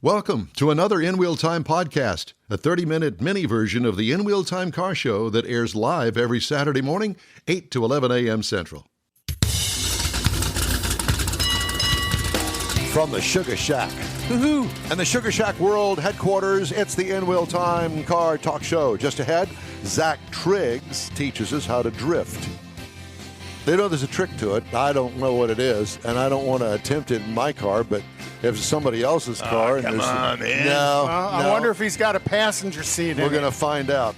Welcome to another In Wheel Time podcast, a 30-minute mini version of the In Wheel Time car show that airs live every Saturday morning, 8 to 11 a.m. Central. From the Sugar Shack. Woohoo! And the Sugar Shack World headquarters, it's the In Wheel Time car talk show. Just ahead, Zach Triggs teaches us how to drift. They know there's a trick to it. I don't know what it is, and I don't want to attempt it in my car, but if it's somebody else's car... Oh, come on, man. No, I wonder if he's got a passenger seat in We're going to find out.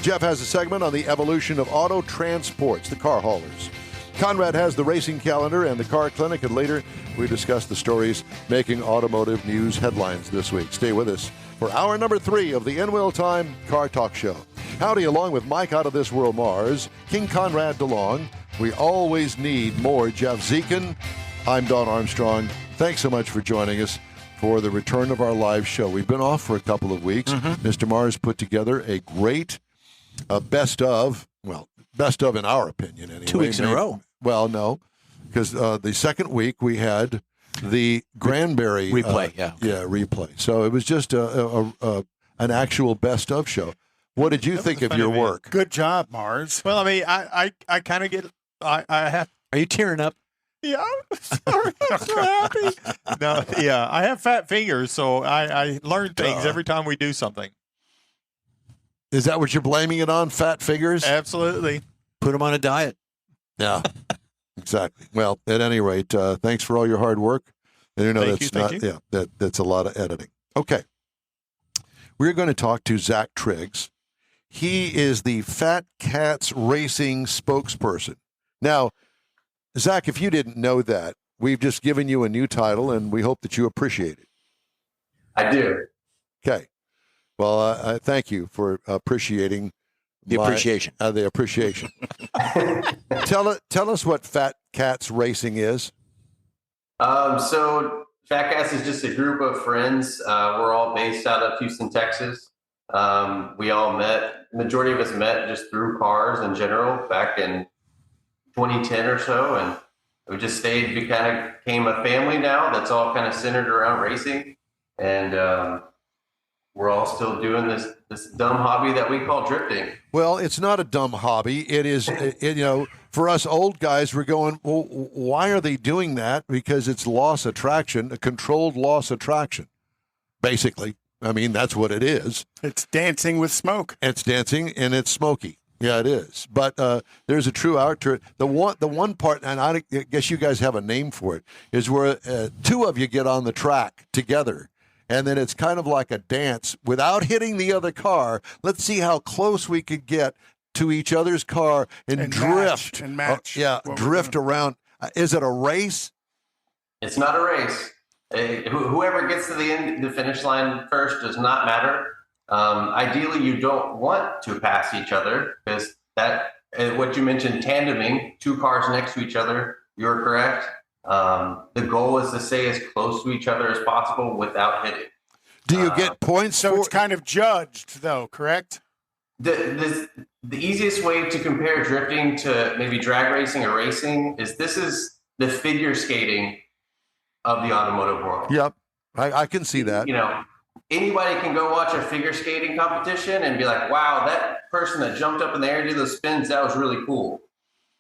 Jeff has a segment on the evolution of auto transports, the car haulers. Conrad has the racing calendar and the car clinic, and later we discuss the stories making automotive news headlines this week. Stay with us for hour number 3 of the In Wheel Time Car Talk Show. Howdy, along with Mike Out of This World Mars, King Conrad DeLong. We always need more Jeff Zekin. I'm Don Armstrong. Thanks so much for joining us for the return of our live show. We've been off for a couple of weeks. Mr. Mars put together a great best of in our opinion anyway. 2 weeks in a row. Well, no, because the second week we had the Granbury replay. Replay. So it was just an actual best of show. What did you think of your work? Good job, Mars. Well, I mean, I kind of get, I have. Are you tearing up? Yeah, sorry, I'm so happy. No, yeah, I have fat fingers, so I learn things every time we do something. Is that what you're blaming it on, fat figures? Absolutely. Put them on a diet. Yeah, exactly. Well, at any rate, thanks for all your hard work. And you know Thank you. that's a lot of editing. Okay, we're going to talk to Zach Triggs. He is the Fat Cats Racing spokesperson. Now, Zach, if you didn't know that, we've just given you a new title, and we hope that you appreciate it. I do. Okay. Well, I thank you for appreciating The appreciation. The appreciation. Tell us what Fat Cats Racing is. So Fat Cats is just a group of friends. We're all based out of Houston, Texas. We all majority of us met just through cars in general back in 2010 or so. And we just stayed, we kind of became a family now that's all kind of centered around racing. And we're all still doing this dumb hobby that we call drifting. Well, it's not a dumb hobby. It is, for us old guys, we're going, well, why are they doing that? Because it's loss attraction, a controlled loss attraction, basically. I mean, that's what it is. It's dancing with smoke. It's dancing and it's smoky. Yeah, it is. But there's a true art to it. The one part, and I guess you guys have a name for it, is where two of you get on the track together. And then it's kind of like a dance without hitting the other car. Let's see how close we could get to each other's car and drift. Match. Drift around. Is it a race? It's not a race. Whoever gets to the finish line first does not matter. Ideally, you don't want to pass each other because that, what you mentioned, tandeming, two cars next to each other, you're correct. The goal is to stay as close to each other as possible without hitting. Do you get points? So it's kind of judged, though, correct? The easiest way to compare drifting to maybe drag racing or racing is this is the figure skating of the automotive world. Yep, I can see that. Anybody can go watch a figure skating competition and be like, wow, that person that jumped up in the air and did those spins, that was really cool.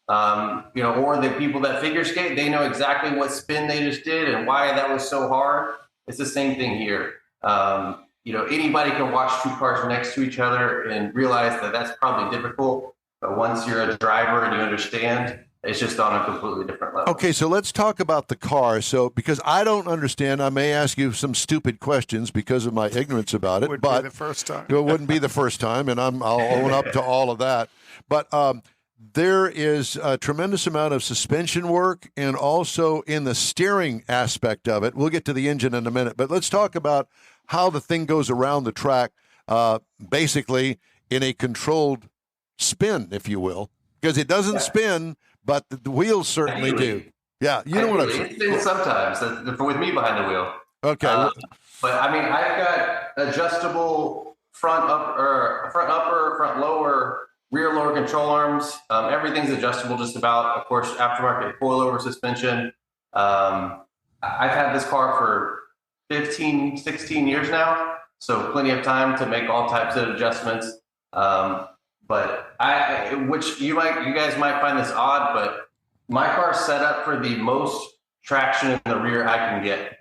Or the people that figure skate, they know exactly what spin they just did and why that was so hard. It's the same thing here. Anybody can watch two cars next to each other and realize that that's probably difficult. But once you're a driver and you understand, it's just on a completely different level. Okay, so let's talk about the car. So, because I don't understand, I may ask you some stupid questions because of my ignorance about it. But be the first time. It wouldn't be the first time, and I'll own up to all of that. But there is a tremendous amount of suspension work and also in the steering aspect of it. We'll get to the engine in a minute, but let's talk about how the thing goes around the track, basically in a controlled spin, if you will, because it doesn't spin, but the wheels certainly do. Yeah, you know what I'm saying. It spins sometimes with me behind the wheel. Okay. But I mean, I've got adjustable front upper, front lower, rear lower control arms. Everything's adjustable just about. Of course, aftermarket coilover suspension. I've had this car for 15, 16 years now. So plenty of time to make all types of adjustments. But which you guys might find this odd, but my car's set up for the most traction in the rear I can get,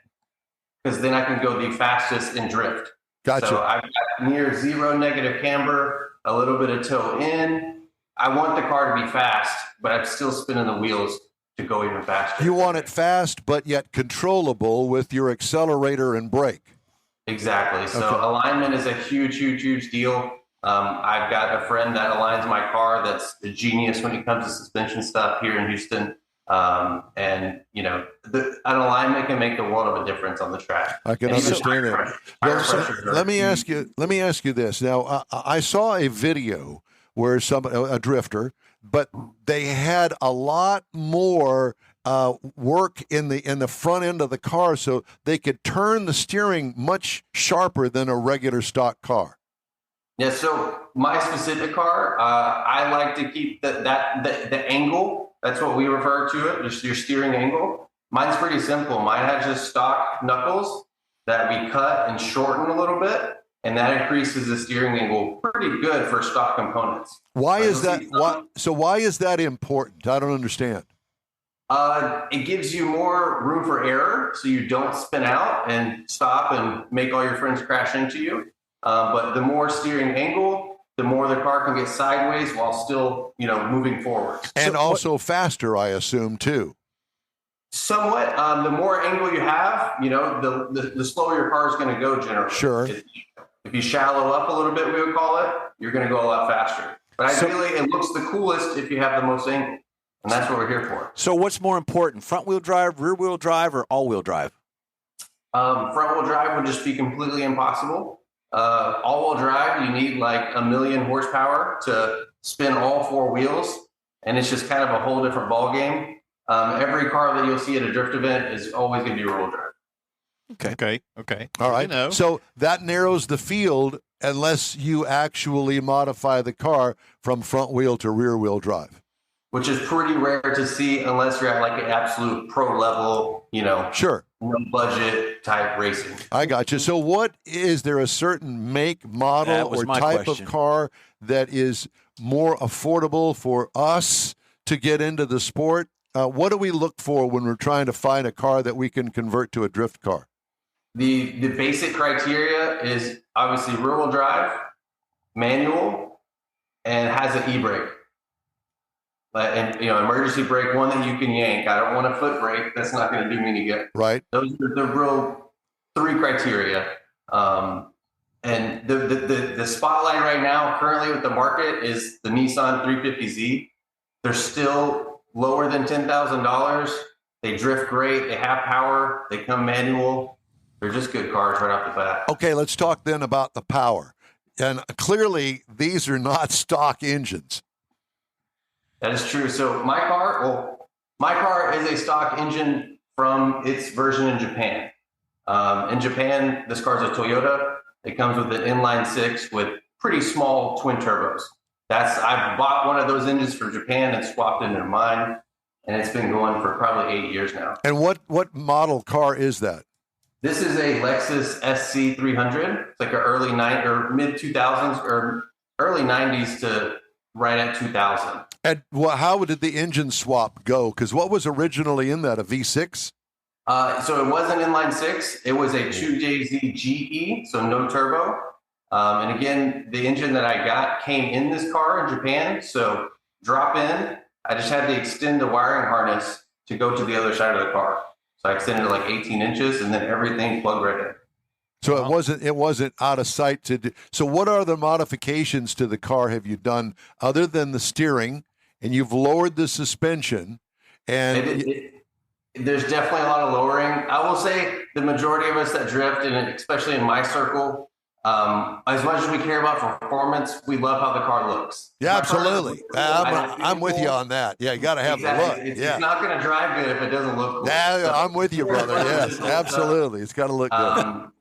because then I can go the fastest in drift. Gotcha. So I've got near zero negative camber, a little bit of toe in. I want the car to be fast, but I'm still spinning the wheels to go even faster. You want it fast, but yet controllable with your accelerator and brake. Exactly. So alignment is a huge, huge, huge deal. I've got a friend that aligns my car that's a genius when it comes to suspension stuff here in Houston. And you know, an alignment can make the world of a difference on the track. I can understand that. Let me ask you this. Now, I saw a video where a drifter, but they had a lot more work in the front end of the car, so they could turn the steering much sharper than a regular stock car. Yeah. So my specific car, I like to keep the angle. That's what we refer to it, just your steering angle. Mine's pretty simple. Mine has just stock knuckles that we cut and shorten a little bit, and that increases the steering angle pretty good for stock components. Why is that? Why is that important? I don't understand. It gives you more room for error, so you don't spin out and stop and make all your friends crash into you. But the more steering angle, the more the car can get sideways while still, moving forward. And also faster, I assume, too. Somewhat. The more angle you have, the slower your car is going to go generally. Sure. If you shallow up a little bit, we would call it, you're going to go a lot faster. But ideally, it looks the coolest if you have the most angle. And that's what we're here for. So what's more important, front-wheel drive, rear-wheel drive, or all-wheel drive? Front-wheel drive would just be completely impossible. All-wheel drive, you need like 1 million horsepower to spin all four wheels, and it's just kind of a whole different ball game. Every car that you'll see at a drift event is always going to be rear-wheel drive. Okay. All right. So that narrows the field unless you actually modify the car from front-wheel to rear-wheel drive. Which is pretty rare to see unless you're at like an absolute pro level, Sure. No budget type racing. I got you. So what is there a certain make, model, or type of car that is more affordable for us to get into the sport? What do we look for when we're trying to find a car that we can convert to a drift car? The basic criteria is obviously rear-wheel drive, manual, and has an e-brake. And emergency brake, one that you can yank. I don't want a foot brake. That's not going to do me any good. Right. Those are the real 3 criteria. And the spotlight right now, currently with the market, is the Nissan 350Z. They're still lower than $10,000. They drift great. They have power. They come manual. They're just good cars right off the bat. Okay, let's talk then about the power. And clearly, these are not stock engines. That is true. So my car is a stock engine from its version in Japan. In Japan, this car is a Toyota. It comes with an inline 6 with pretty small twin turbos. I bought one of those engines for Japan and swapped it into mine, and it's been going for probably 8 years now. And what model car is that? This is a Lexus SC300. It's like an mid 2000s or early 90s to right at 2000. And how did the engine swap go? Because what was originally in that, a V6? So it was an inline 6. It was a 2JZ GE, so no turbo. And again, the engine that I got came in this car in Japan. So drop in, I just had to extend the wiring harness to go to the other side of the car. So I extended it like 18 inches, and then everything plugged right in. So it wasn't out of sight to do. So what are the modifications to the car have you done other than the steering? And you've lowered the suspension, and there's definitely a lot of lowering. I will say the majority of us that drift, and especially in my circle, as much as we care about performance, we love how the car looks. Yeah, absolutely. I'm with you on that. Yeah, you got to have the look. It's not going to drive good if it doesn't look cool. Yeah, I'm with you, brother. Yes, absolutely. It's got to look good.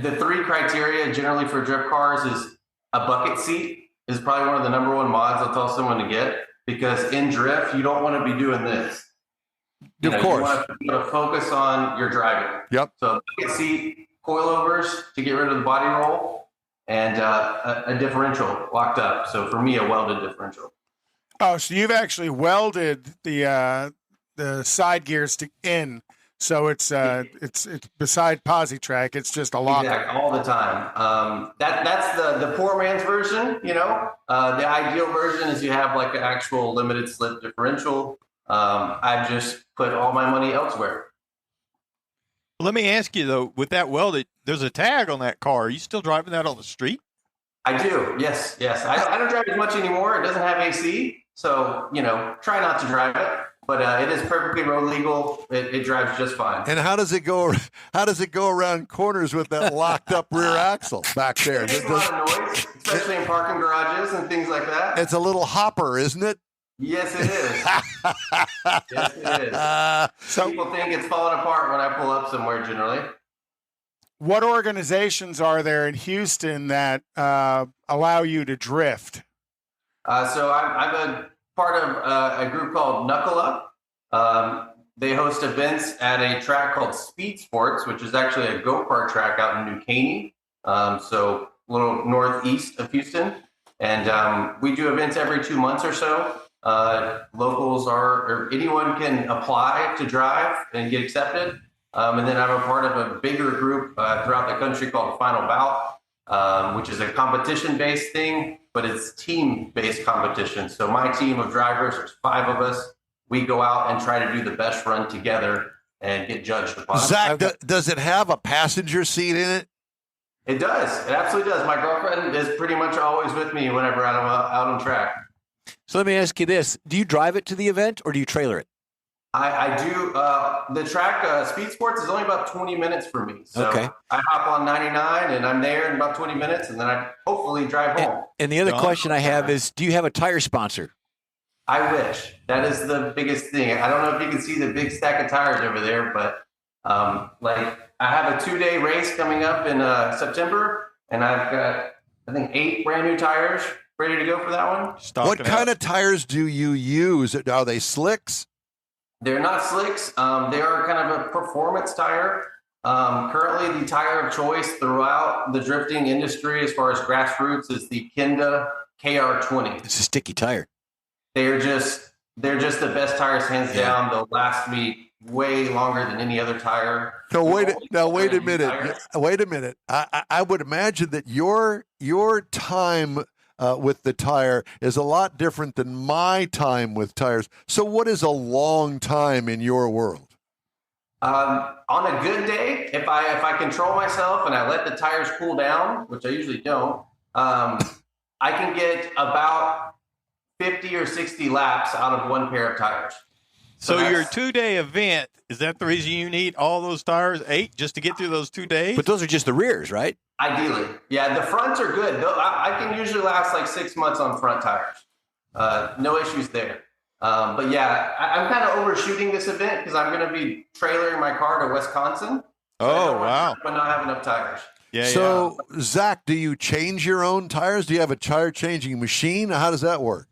The 3 criteria generally for drift cars is a bucket seat is probably one of the number 1 mods I'll tell someone to get. Because in drift, you don't want to be doing this. Of course. You want to focus on your driving. Yep. So bucket seat, coilovers to get rid of the body roll, and a differential locked up. So for me, a welded differential. Oh, so you've actually welded the side gears in, so it's beside PosiTrack. It's just a lock. Exactly, all the time. That's the poor man's version. You know, the ideal version is you have like an actual limited slip differential. I just put all my money elsewhere. Let me ask you though, with that welded, there's a tag on that car. Are you still driving that on the street? I do. Yes. I don't drive as much anymore. It doesn't have AC, so try not to drive it. But it is perfectly road legal. It drives just fine. And how does it go? How does it go around corners with that locked up rear axle back there? It makes a lot of noise, especially in parking garages and things like that. It's a little hopper, isn't it? Yes, it is. Yes, it is. So people think it's falling apart when I pull up somewhere. Generally. What organizations are there in Houston that allow you to drift? So I'm a part of a group called Knuckle Up. They host events at a track called Speed Sports, which is actually a go-kart track out in New Caney, so a little northeast of Houston. And we do events every 2 months or so. Locals or anyone can apply to drive and get accepted. And then I'm a part of a bigger group throughout the country called Final Bout, which is a competition-based thing, but it's team-based competition. So my team of drivers, there's 5 of us. We go out and try to do the best run together and get judged upon. Zach, does it have a passenger seat in it? It does. It absolutely does. My girlfriend is pretty much always with me whenever I'm out on track. So let me ask you this. Do you drive it to the event or do you trailer it? I do. The track, Speed Sports, is only about 20 minutes for me. So okay. I hop on 99 and I'm there in about 20 minutes, and then I hopefully drive home. And the other question I have is, do you have a tire sponsor? I wish. That is the biggest thing. I don't know if you can see the big stack of tires over there, but I have a 2-day race coming up in September, and I've got, I think, 8 brand new tires ready to go for that one. What kind of tires do you use? Are they slicks? They're not slicks. They are kind of a performance tire. Currently, the tire of choice throughout the drifting industry, as far as grassroots, is the Kenda KR20. It's a sticky tire. They're just the best tires, hands down. They'll last me way longer than any other tire. Wait a minute. Wait a minute. I would imagine that your time with the tire is a lot different than my time with tires. So what is a long time in your world? On a good day, if I control myself and I let the tires cool down, which I usually don't, I can get about 50 or 60 laps out of one pair of tires. So your 2-day event, is that the reason you need all those tires, 8, just to get through those 2 days? But those are just the rears, right? Ideally. Yeah, the fronts are good. I can usually last like 6 months on front tires. No issues there. But yeah, I'm kind of overshooting this event because I'm going to be trailering my car to Wisconsin. Oh, wow. But not have enough tires. Yeah. So, Zach, do you change your own tires? Do you have a tire changing machine? How does that work?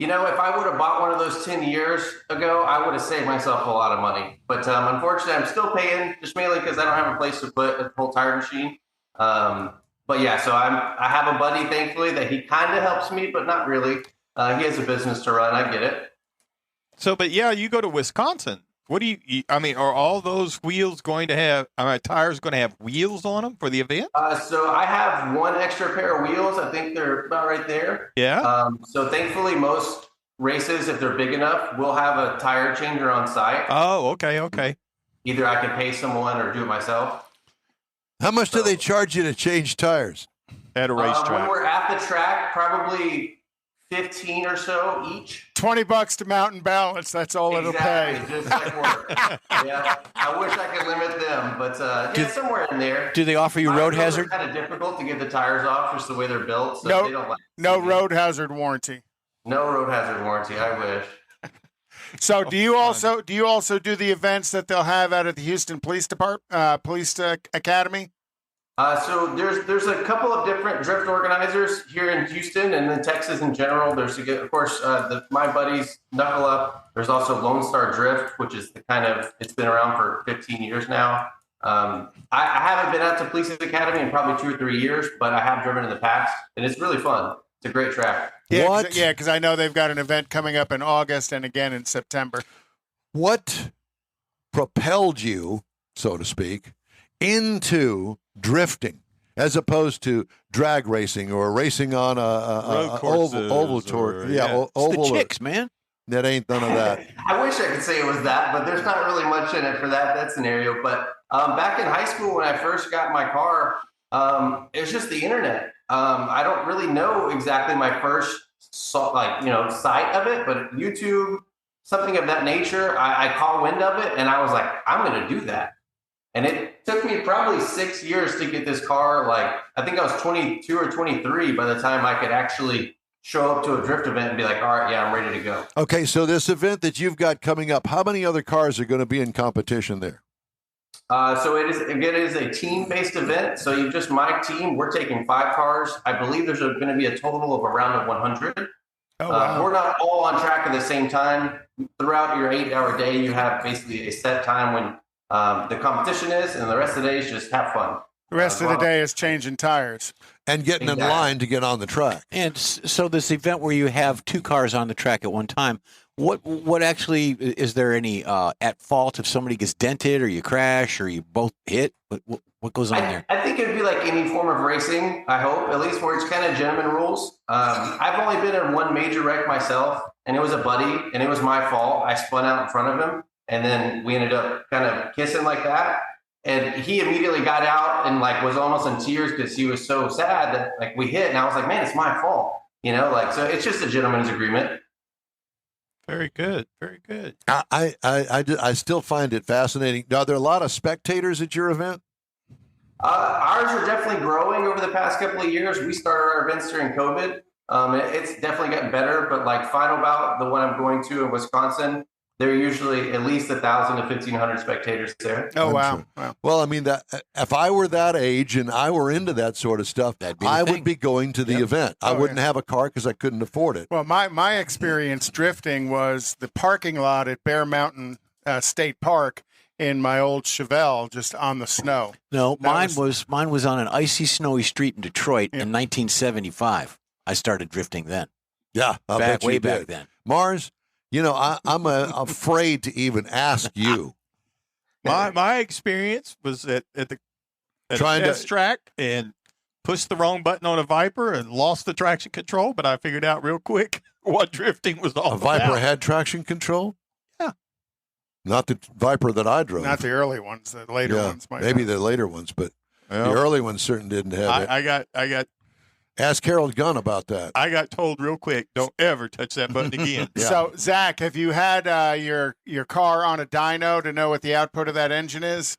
If I would have bought one of those 10 years ago, I would have saved myself a lot of money. But unfortunately, I'm still paying, just mainly because I don't have a place to put a whole tire machine. But yeah, so I have a buddy, thankfully, that he kind of helps me, but not really. He has a business to run. I get it. So, but yeah, you go to Wisconsin. What do you are all those wheels going to have, tires going to have wheels on them for the event? So I have one extra pair of wheels. I think they're about right there. Yeah. So thankfully, most races, if they're big enough, will have a tire changer on site. Oh, okay. Either I can pay someone or do it myself. How much do they charge you to change tires? At a racetrack. When we're at the track, probably 15 or so each. $20 to mountain balance. That's all it'll pay. Just like work. Yeah, I wish I could limit them, but somewhere in there. Do they offer you road hazard? It's kind of difficult to get the tires off, just the way they're built. So they don't no road hazard warranty. No road hazard warranty. I wish. So do you also do the events that they'll have out at the Houston Police Department, Police Academy? So there's a couple of different drift organizers here in Houston and then Texas in general. There's, of course, my buddies Knuckle Up. There's also Lone Star Drift, which is it's been around for 15 years now. I haven't been out to Police Academy in probably 2 or 3 years, but I have driven in the past, and it's really fun. It's a great track. Yeah, because I know they've got an event coming up in August and again in September. What propelled you, so to speak, into drifting as opposed to drag racing or racing on a oval tour? Oval. The chicks, man. That ain't none of that. I wish I could say it was that, but there's not really much in it for that scenario. But back in high school, when I first got my car, it was just the internet. I don't really know exactly my first sight of it, but YouTube, something of that nature. I caught wind of it, and I was like, I'm going to do that. And it took me probably 6 years to get this car. Like, I think I was 22 or 23 by the time I could actually show up to a drift event and be like, all right, yeah, I'm ready to go. Okay, so this event that you've got coming up, how many other cars are going to be in competition there? So it is a team-based event. So you just my team. We're taking 5 cars. I believe there's going to be a total of around 100. Oh, wow. We're not all on track at the same time. Throughout your 8-hour day, you have basically a set time when the competition is, and the rest of the day is just have fun. The rest of the day is changing tires. And getting in line to get on the track. And so this event where you have 2 cars on the track at one time, what actually, is there any at fault if somebody gets dented or you crash or you both hit? What goes on there? I think it'd be like any form of racing, I hope, at least where it's kind of gentleman rules. I've only been in one major wreck myself, and it was a buddy, and it was my fault. I spun out in front of him, and then we ended up kind of kissing like that. And he immediately got out and was almost in tears because he was so sad that we hit. And I was like, man, it's my fault. So it's just a gentleman's agreement. Very good. Very good. I still find it fascinating. Are there a lot of spectators at your event? Ours are definitely growing over the past couple of years. We started our events during COVID. It's definitely gotten better, but Final Bout, the one I'm going to in Wisconsin, there are usually at least 1,000 to 1,500 spectators there. Oh, wow. Well, I mean, that if I were that age and I were into that sort of stuff, I would be going to the event. I wouldn't have a car because I couldn't afford it. Well, my experience drifting was the parking lot at Bear Mountain State Park in my old Chevelle, just on the snow. No, mine was on an icy, snowy street in Detroit in 1975. I started drifting then. Yeah, way back then. Mars. I'm afraid to even ask you. My experience was at the test track and pushed the wrong button on a Viper and lost the traction control, but I figured out real quick what drifting was all about. A Viper had traction control? Yeah. Not the Viper that I drove. Not the early ones, the later ones. Maybe the later ones, but the early ones certainly didn't have it. I got. Ask Harold Gunn about that. I got told real quick, don't ever touch that button again. Yeah. So, Zach, have you had your car on a dyno to know what the output of that engine is?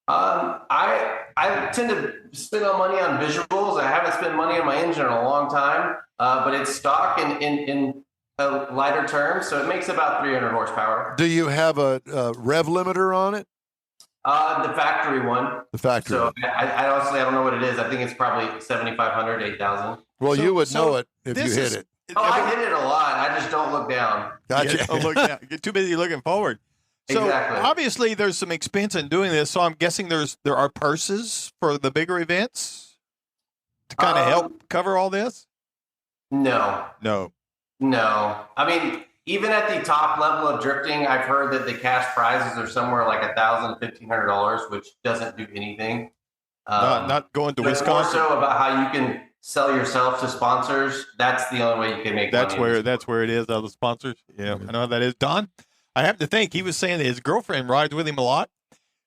I tend to spend money on visuals. I haven't spent money on my engine in a long time, but it's stock in lighter terms, so it makes about 300 horsepower. Do you have a rev limiter on it? The factory one. The factory so one. I honestly, I don't know what it is. I think it's probably 7,500, 8,000. Well, you would know it if you hit it. Oh, I hit it a lot. I just don't look down. Gotcha. Yeah, don't look down. Get too busy looking forward. So exactly. Obviously there's some expense in doing this. So I'm guessing there are purses for the bigger events to kind of help cover all this. No. I mean, even at the top level of drifting, I've heard that the cash prizes are somewhere like $1,000, $1,500, which doesn't do anything. Not going to Wisconsin. More so about how you can sell yourself to sponsors. That's the only way you can make money. That's where it is. Other sponsors. Yeah, I know how that is. Don, I happen to think he was saying that his girlfriend rides with him a lot.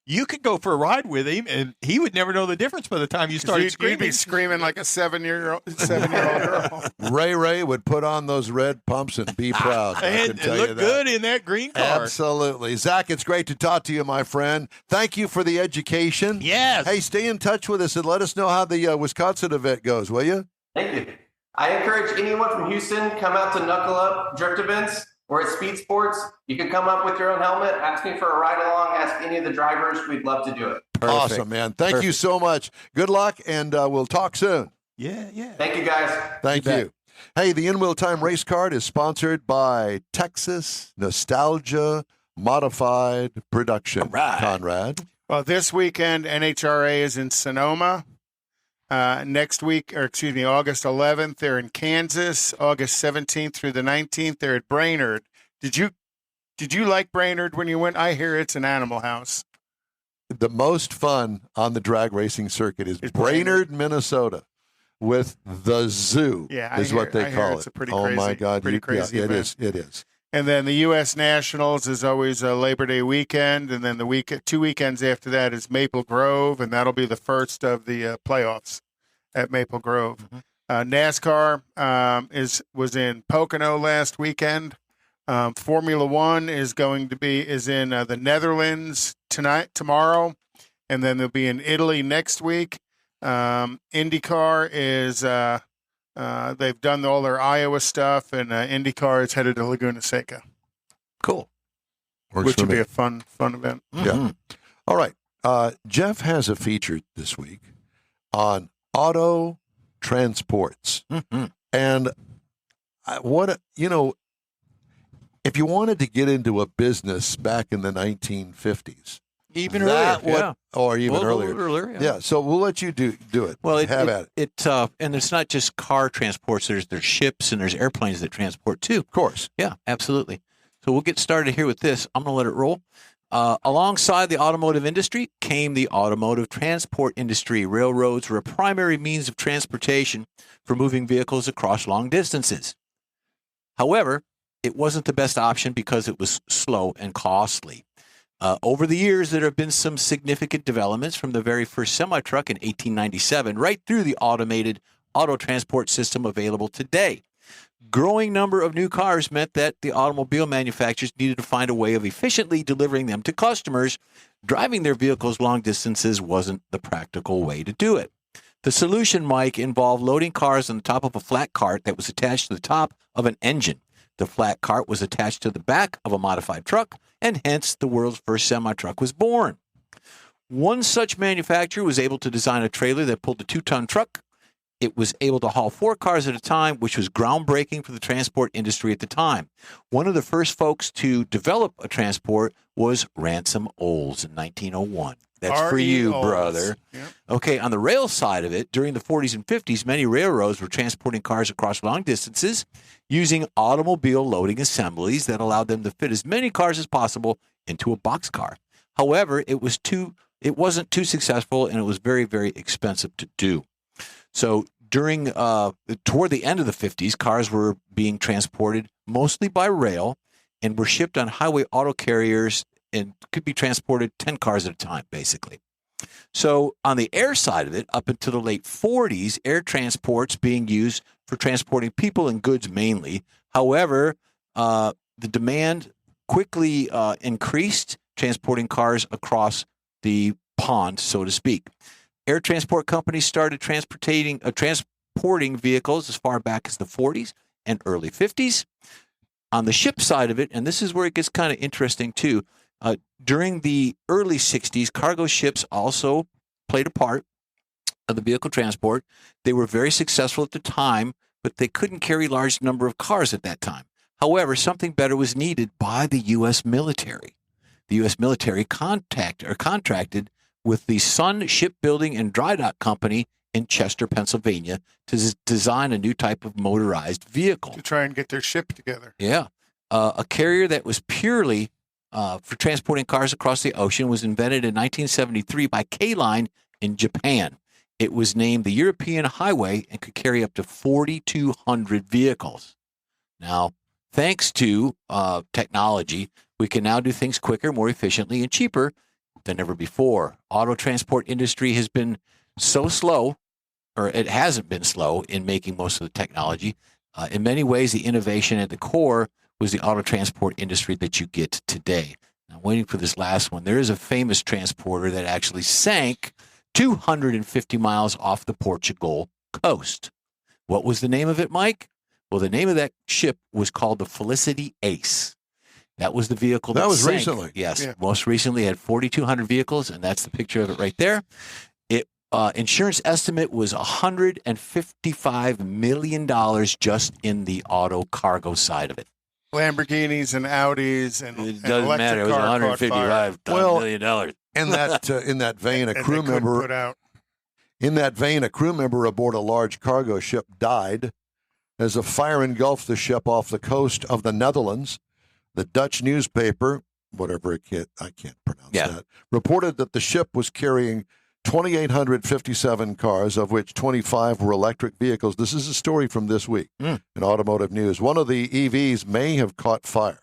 You could go for a ride with him, and he would never know the difference by the time you started screaming. You'd be screaming like a 7-year-old girl. Ray would put on those red pumps and be proud. and look good in that green car. Absolutely. Zach, it's great to talk to you, my friend. Thank you for the education. Yes. Hey, stay in touch with us and let us know how the Wisconsin event goes, will you? Thank you. I encourage anyone from Houston, come out to Knuckle Up drift events. We're at Speed Sports. You can come up with your own helmet, ask me for a ride along, ask any of the drivers. We'd love to do it. Perfect. Awesome, man. Thank you so much. Good luck, and we'll talk soon. Yeah. Thank you, guys. Thank you. Hey, the In Wheel Time race card is sponsored by Texas Nostalgia Modified Production. Right. Conrad. Well, this weekend, NHRA is in Sonoma. Next week, August 11th, they're in Kansas. August 17th through the 19th, they're at Brainerd. Did you like Brainerd when you went? I hear it's an animal house. The most fun on the drag racing circuit is Brainerd, Minnesota, with the zoo. Yeah, is what they call it. It's a pretty oh crazy, my God! pretty crazy it event. is. It is. And then the U.S. Nationals is always a Labor Day weekend, and then 2 weekends after that is Maple Grove, and that'll be the first of the playoffs at Maple Grove. Mm-hmm. NASCAR was in Pocono last weekend. Formula One is in the Netherlands tomorrow, and then they'll be in Italy next week. IndyCar is they've done all their Iowa stuff, and IndyCar is headed to Laguna Seca. Cool. Which will be a fun event. Mm-hmm. Yeah. All right. Jeff has a feature this week on auto transports. Mm-hmm. And if you wanted to get into a business back in the 1950s, even earlier, or even earlier, yeah. So we'll let you do it. Well, have at it. And it's not just car transports. There's ships and there's airplanes that transport too. Of course. Yeah, absolutely. So we'll get started here with this. I'm going to let it roll. Alongside the automotive industry came the automotive transport industry. Railroads were a primary means of transportation for moving vehicles across long distances. However, it wasn't the best option because it was slow and costly. Over the years, there have been some significant developments from the very first semi-truck in 1897 right through the automated auto transport system available today. Growing number of new cars meant that the automobile manufacturers needed to find a way of efficiently delivering them to customers. Driving their vehicles long distances wasn't the practical way to do it. The solution, Mike, involved loading cars on the top of a flat cart that was attached to the top of an engine. The flat cart was attached to the back of a modified truck, and hence the world's first semi-truck was born. One such manufacturer was able to design a trailer that pulled a 2-ton truck. It was able to haul 4 cars at a time, which was groundbreaking for the transport industry at the time. One of the first folks to develop a transport was Ransom Olds in 1901. That's for you, brother. Yep. Okay, on the rail side of it, during the 40s and 50s, many railroads were transporting cars across long distances using automobile loading assemblies that allowed them to fit as many cars as possible into a boxcar. However, it wasn't too successful, and it was very, very expensive to do. So toward the end of the 50s, cars were being transported mostly by rail and were shipped on highway auto carriers and could be transported 10 cars at a time, basically. So on the air side of it, up until the late 40s, air transport's being used for transporting people and goods mainly. However, the demand quickly increased, transporting cars across the pond, so to speak. Air transport companies started transporting vehicles as far back as the 40s and early 50s. On the ship side of it, and this is where it gets kind of interesting too, during the early 60s, cargo ships also played a part of the vehicle transport. They were very successful at the time, but they couldn't carry large number of cars at that time. However, something better was needed by the U.S. military. The U.S. military contracted with the Sun Shipbuilding and Dry Dock Company in Chester, Pennsylvania, to design a new type of motorized vehicle. To try and get their ship together. Yeah. A carrier that was purely for transporting cars across the ocean was invented in 1973 by K-Line in Japan. It was named the European Highway and could carry up to 4,200 vehicles. Now, thanks to technology, we can now do things quicker, more efficiently, and cheaper than ever before. Auto transport industry has been so slow, or it hasn't been slow in making most of the technology. In many ways, the innovation at the core was the auto transport industry that you get today. Now, waiting for this last one, there is a famous transporter that actually sank 250 miles off the Portugal coast. What was the name of it, Mike? Well, the name of that ship was called the Felicity Ace. That was the vehicle that was sank. Recently. Yes, yeah. Most recently had 4,200 vehicles, and that's the picture of it right there. Insurance estimate was $155 million just in the auto cargo side of it. Lamborghinis and Audis and It doesn't electric matter. It was car caught fire. Well, $155 million. In that vein, And they couldn't put out. a crew member aboard a large cargo ship died as a fire engulfed the ship off the coast of the Netherlands. The Dutch newspaper, I can't pronounce that, reported that the ship was carrying 2,857 cars, of which 25 were electric vehicles. This is a story from this week in Automotive News. One of the EVs may have caught fire.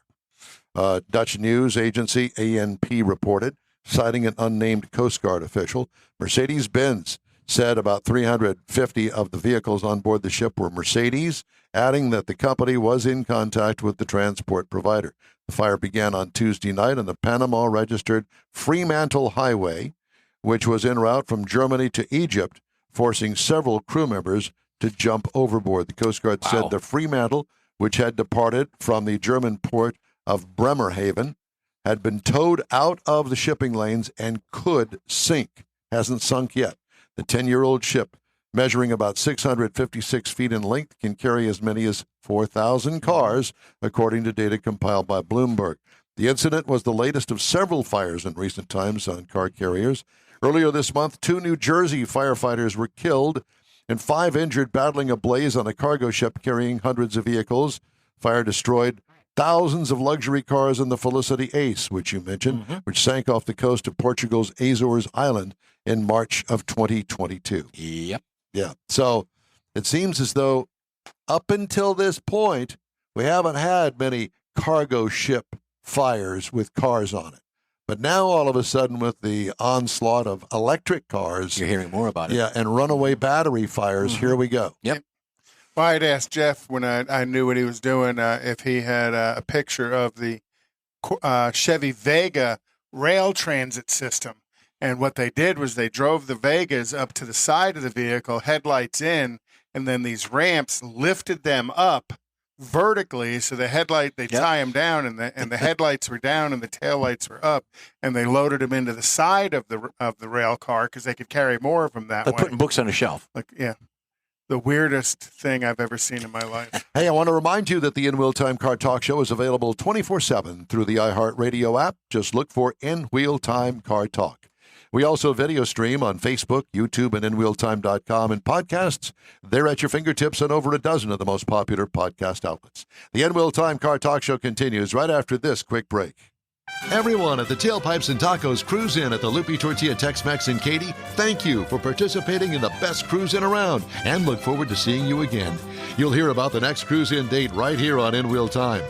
Dutch news agency ANP reported, citing an unnamed Coast Guard official. Mercedes-Benz said about 350 of the vehicles on board the ship were Mercedes, adding that the company was in contact with the transport provider. The fire began on Tuesday night on the Panama-registered Fremantle Highway, which was en route from Germany to Egypt, forcing several crew members to jump overboard. The Coast Guard said the Fremantle, which had departed from the German port of Bremerhaven, had been towed out of the shipping lanes and could sink. Hasn't sunk yet. The 10-year-old ship, measuring about 656 feet in length, can carry as many as 4,000 cars, according to data compiled by Bloomberg. The incident was the latest of several fires in recent times on car carriers. Earlier this month, 2 New Jersey firefighters were killed and 5 injured battling a blaze on a cargo ship carrying hundreds of vehicles. Fire destroyed thousands of luxury cars in the Felicity Ace, which you mentioned, which sank off the coast of Portugal's Azores Island in March of 2022. Yep. Yeah. So it seems as though up until this point, we haven't had many cargo ship fires with cars on it. But now all of a sudden with the onslaught of electric cars. You're hearing more about it. Yeah, and runaway battery fires, here we go. Yep. Well, I'd asked Jeff when I knew what he was doing if he had a picture of the Chevy Vega rail transit system. And what they did was they drove the Vegas up to the side of the vehicle, headlights in, and then these ramps lifted them up vertically. So the headlight, they tie them down, and the headlights were down and the taillights were up, and they loaded them into the side of the rail car because they could carry more of them that way. Like putting books on a shelf. The weirdest thing I've ever seen in my life. Hey, I want to remind you that the In Wheel Time Car Talk Show is available 24/7 through the iHeartRadio app. Just look for In Wheel Time Car Talk. We also video stream on Facebook, YouTube, and InWheelTime.com, and podcasts. They're at your fingertips on over a dozen of the most popular podcast outlets. The In Wheel Time Car Talk Show continues right after this quick break. Everyone at the Tailpipes and Tacos Cruise In at the Lupi Tortilla Tex-Mex in Katy, thank you for participating in the best cruise in around and look forward to seeing you again. You'll hear about the next cruise in date right here on In Wheel Time.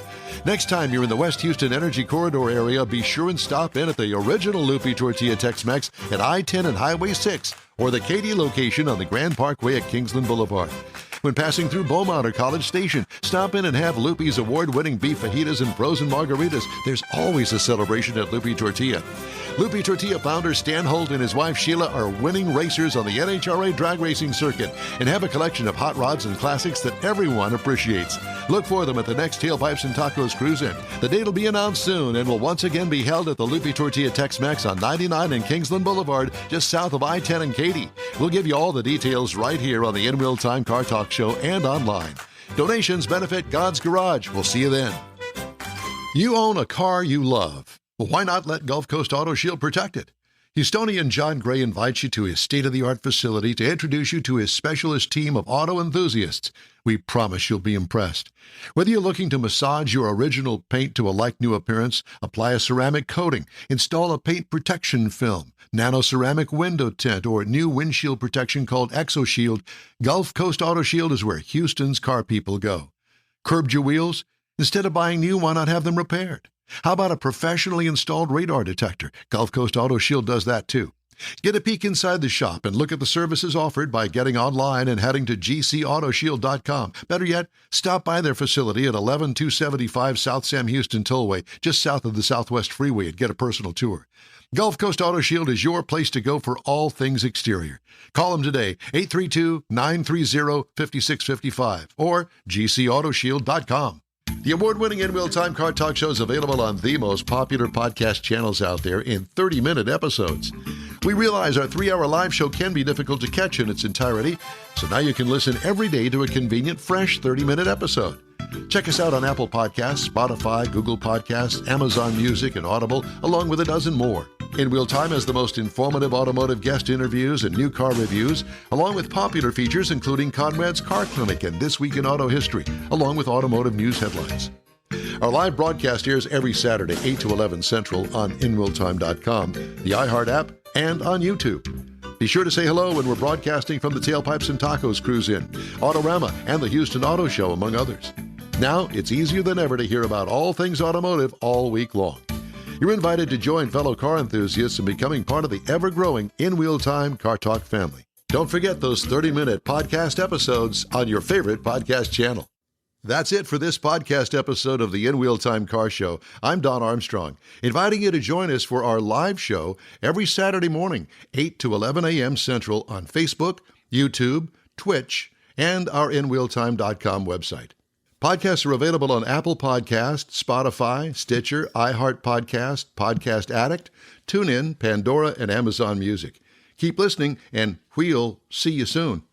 Next time you're in the West Houston Energy Corridor area, be sure and stop in at the original Lupi Tortilla Tex-Mex at I-10 and Highway 6 or the Katy location on the Grand Parkway at Kingsland Boulevard. When passing through Beaumont or College Station, stop in and have Lupi's award-winning beef fajitas and frozen margaritas. There's always a celebration at Lupi Tortilla. Lupi Tortilla founder Stan Holt and his wife Sheila are winning racers on the NHRA drag racing circuit and have a collection of hot rods and classics that everyone appreciates. Look for them at the next Tailpipes and Tacos Cruise In. The date will be announced soon and will once again be held at the Lupi Tortilla Tex-Mex on 99 and Kingsland Boulevard, just south of I-10 and Katy. We'll give you all the details right here on the In Wheel Time Car Talk Show and online. Donations benefit God's Garage. We'll see you then. You own a car you love. Well, why not let Gulf Coast Auto Shield protect it? Houstonian John Gray invites you to his state-of-the-art facility to introduce you to his specialist team of auto enthusiasts. We promise you'll be impressed. Whether you're looking to massage your original paint to a like-new appearance, apply a ceramic coating, install a paint protection film, nano-ceramic window tint, or new windshield protection called ExoShield, Gulf Coast Auto Shield is where Houston's car people go. Curbed your wheels? Instead of buying new, why not have them repaired? How about a professionally installed radar detector? Gulf Coast Auto Shield does that too. Get a peek inside the shop and look at the services offered by getting online and heading to gcautoshield.com. Better yet, stop by their facility at 11275 South Sam Houston Tollway, just south of the Southwest Freeway, and get a personal tour. Gulf Coast Auto Shield is your place to go for all things exterior. Call them today, 832-930-5655 or gcautoshield.com. The award-winning In Wheel Time Car Talk Show is available on the most popular podcast channels out there in 30-minute episodes. We realize our 3-hour live show can be difficult to catch in its entirety, so now you can listen every day to a convenient, fresh 30-minute episode. Check us out on Apple Podcasts, Spotify, Google Podcasts, Amazon Music, and Audible, along with a dozen more. In Wheel Time has the most informative automotive guest interviews and new car reviews, along with popular features including Conrad's Car Clinic and This Week in Auto History, along with automotive news headlines. Our live broadcast airs every Saturday, 8 to 11 Central on InWheelTime.com, the iHeart app, and on YouTube. Be sure to say hello when we're broadcasting from the Tailpipes and Tacos Cruise In, Autorama, and the Houston Auto Show, among others. Now, it's easier than ever to hear about all things automotive all week long. You're invited to join fellow car enthusiasts in becoming part of the ever-growing In Wheel Time Car Talk family. Don't forget those 30-minute podcast episodes on your favorite podcast channel. That's it for this podcast episode of the In Wheel Time Car Show. I'm Don Armstrong, inviting you to join us for our live show every Saturday morning, 8 to 11 a.m. Central on Facebook, YouTube, Twitch, and our InWheelTime.com website. Podcasts are available on Apple Podcasts, Spotify, Stitcher, iHeart Podcast, Podcast Addict, TuneIn, Pandora, and Amazon Music. Keep listening, and we'll see you soon.